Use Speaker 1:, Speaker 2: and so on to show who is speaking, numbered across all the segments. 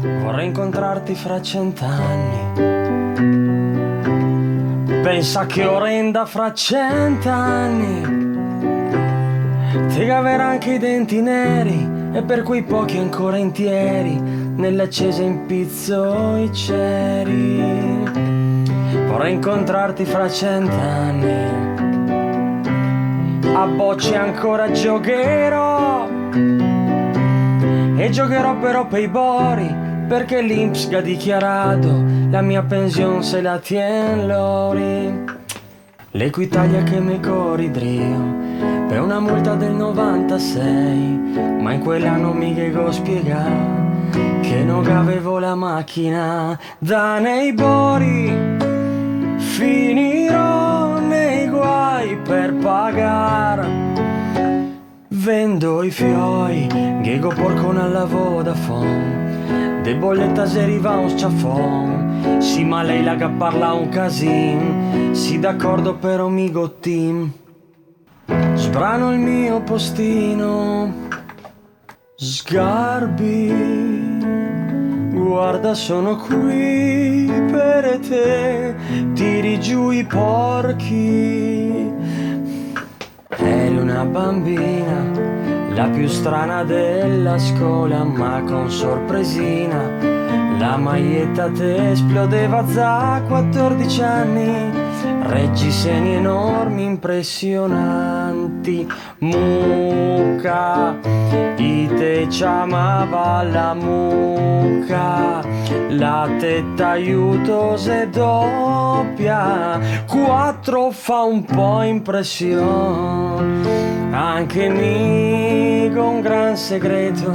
Speaker 1: Vorrei incontrarti fra 100 anni. Pensa che orrenda fra 100 anni. Ti caverà anche i denti neri e per quei pochi ancora intieri nell'accesa impizzo i ceri. Vorrei incontrarti fra 100 anni. A bocce ancora giocherò e giocherò però per i bori, perché l'Inps ha dichiarato la mia pensione se la tien lori. L'Equitalia che mi corridrio per una multa del 96, ma in quell'anno mi chiedo spiegare che non avevo la macchina da nei bori. Finirò nei guai per pagar. Vendo i fioi, ghego porcone alla Vodafone, de bolletta se arriva un sciafon. Sì, ma lei la che parla un casin, sì d'accordo però mi gottim. Sbrano il mio postino, Sgarbi, guarda sono qui per te, tiri giù i porchi. Eri una bambina, la più strana della scuola, ma con sorpresina la maglietta te esplodeva già 14 anni. Reggiseni enormi, impressionanti. Mucca, i te chiamava la mucca. La tetta aiuto se doppia, 4 fa un po' impressione. Anche mi con gran segreto,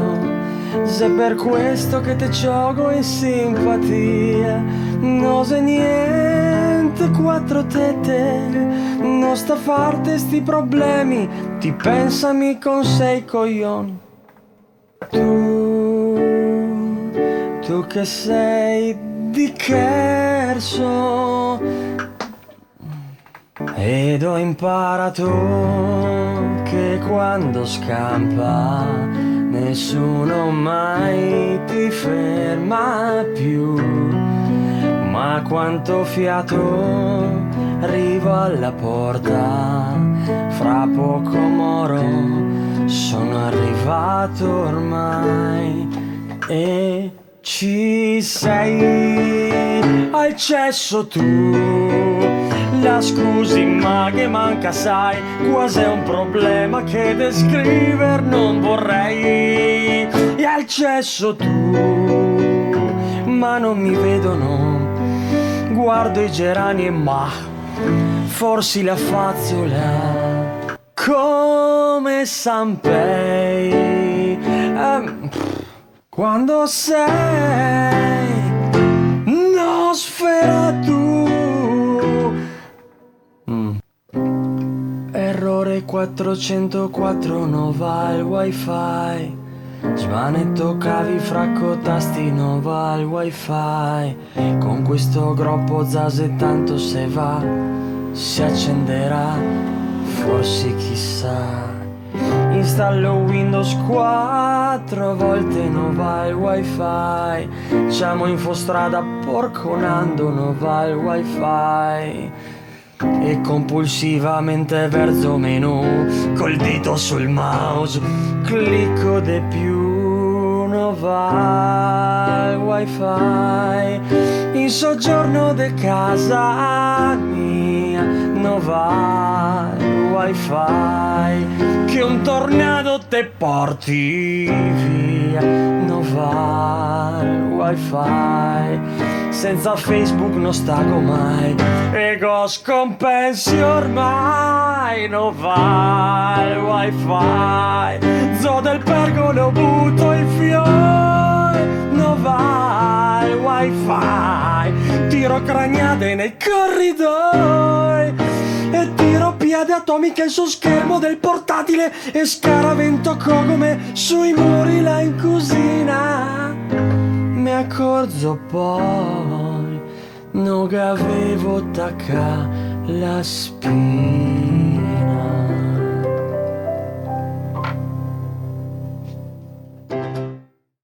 Speaker 1: se per questo che te gioco in simpatia. No se niente, 4 tette, non sta a farti sti problemi, ti pensami con 6 coglioni. Tu che sei di Cherso, ed ho imparato che quando scampa nessuno mai ti ferma più. Ma quanto fiato, arrivo alla porta, fra poco moro, sono arrivato ormai. E ci sei al cesso tu, la scusi ma che manca sai, quasi è un problema che descriver non vorrei. E al cesso tu, ma non mi vedono, guardo i gerani e ma forse la fazzola come Sanpei. Quando sei Nosferatu. Errore 404, non va il wifi. Svanetto cavi fracco tasti, non va il wifi. Con questo groppo zase tanto se va si accenderà, forse chissà. Installo Windows 4 volte, non va il wifi. Siamo infostrada porconando, non va il wifi. E compulsivamente verso menu, col dito sul mouse clicco di più, non va il wifi. In soggiorno de casa mia, non va il wifi. Che un tornado te porti via, non va il wifi. Senza Facebook non stago mai, ego scompensi ormai, non va il wifi. Zoo del pergolo butto il fiore, non va il wifi. Tiro craniate nei corridoi e tiro piade atomiche sul schermo del portatile e scaravento cogome sui muri là in cucina. Mi accorgo poi non avevo attaccato la spina.